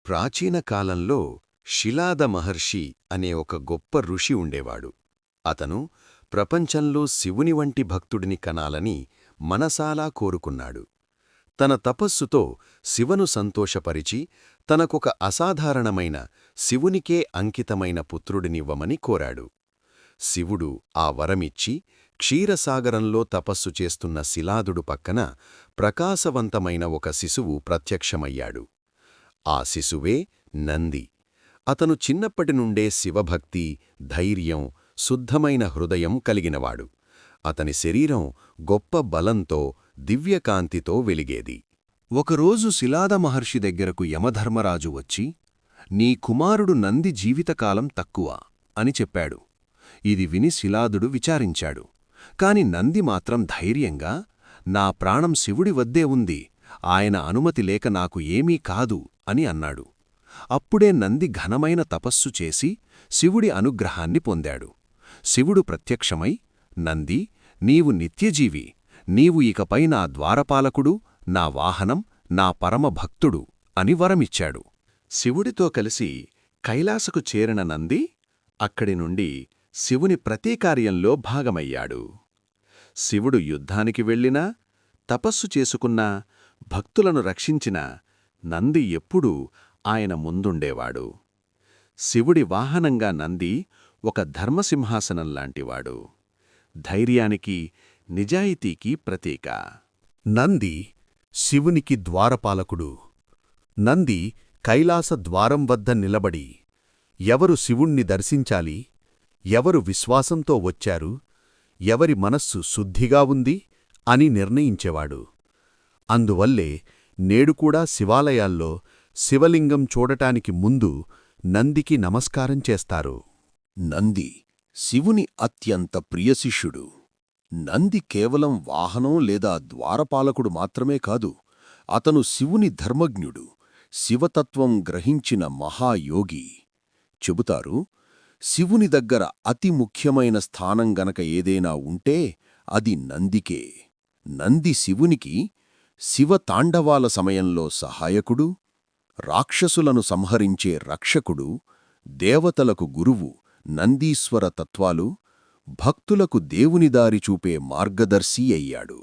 ప్రాచీన కాలంలో శిలాద మహర్షి అనే ఒక గొప్ప ఋషి ఉండేవాడు. అతను ప్రపంచంలో శివుని వంటి భక్తుడిని కనాలని మనసాలా కోరుకున్నాడు. తన తపస్సుతో శివను సంతోషపరిచి తనకొక అసాధారణమైన శివునికే అంకితమైన పుత్రుడినివ్వమని కోరాడు. శివుడు ఆ వరమిచ్చి క్షీరసాగరంలో తపస్సు చేస్తున్న శిలాదుడు పక్కన ప్రకాశవంతమైన ఒక శిశువు ప్రత్యక్షమయ్యాడు. ఆ శిశువే నంది. అతను చిన్నప్పటినుండే శివభక్తి, ధైర్యం, శుద్ధమైన హృదయం కలిగినవాడు. అతని శరీరం గొప్ప బలంతో, దివ్యకాంతితో వెలిగేది. ఒకరోజు శిలాద మహర్షి దగ్గరకు యమధర్మరాజు వచ్చి, నీ కుమారుడు నంది జీవితకాలం తక్కువ అని చెప్పాడు. ఇది విని శిలాదుడు విచారించాడు. కాని నంది మాత్రం ధైర్యంగా, నా ప్రాణం శివుడి వద్దే ఉంది, ఆయన అనుమతి లేక నాకు ఏమీ కాదు అని అన్నాడు. అప్పుడే నంది ఘనమైన తపస్సు చేసి శివుడి అనుగ్రహాన్ని పొందాడు. శివుడు ప్రత్యక్షమై, నంది, నీవు నిత్యజీవి, నీవు ఇకపై నా ద్వారపాలకుడు, నా వాహనం, నా పరమభక్తుడు అని వరమిచ్చాడు. శివుడితో కలిసి కైలాసకు చేరిన నంది అక్కడి నుండి శివుని ప్రతీకార్యంలో భాగమయ్యాడు. శివుడు యుద్ధానికి వెళ్ళినా, తపస్సు చేసుకున్నా, భక్తులను రక్షించినా నంది ఎప్పుడూ ఆయన ముందుండేవాడు. శివుడి వాహనంగా నంది ఒక ధర్మసింహాసనంలాంటివాడు. ధైర్యానికి, నిజాయితీకి ప్రతీక. నంది శివునికి ద్వారపాలకుడు. నంది కైలాస ద్వారం వద్ద నిలబడి, ఎవరు శివుణ్ణి దర్శించాలి, ఎవరు విశ్వాసంతో వచ్చారు, ఎవరి మనస్సు శుద్ధిగా ఉంది అని నిర్ణయించేవాడు. అందువల్లే నేడుకూడా శివాలయాల్లో శివలింగం చూడటానికి ముందు నందికి నమస్కారం చేస్తారు. నంది శివుని అత్యంత ప్రియశిష్యుడు. నంది కేవలం వాహనం లేదా ద్వారపాలకుడు మాత్రమే కాదు, అతను శివుని ధర్మజ్ఞుడు, శివతత్వం గ్రహించిన మహాయోగి. చెబుతారు, శివుని దగ్గర అతి ముఖ్యమైన స్థానం గనక ఏదైనా ఉంటే అది నందికే. నంది శివునికి శివతాండవాల సమయంలో సహాయకుడు, రాక్షసులను సంహరించే రక్షకుడు, దేవతలకు గురువు. నందీశ్వర తత్వాలు భక్తులకు దేవుని దారి చూపే మార్గదర్శి అయ్యాడు.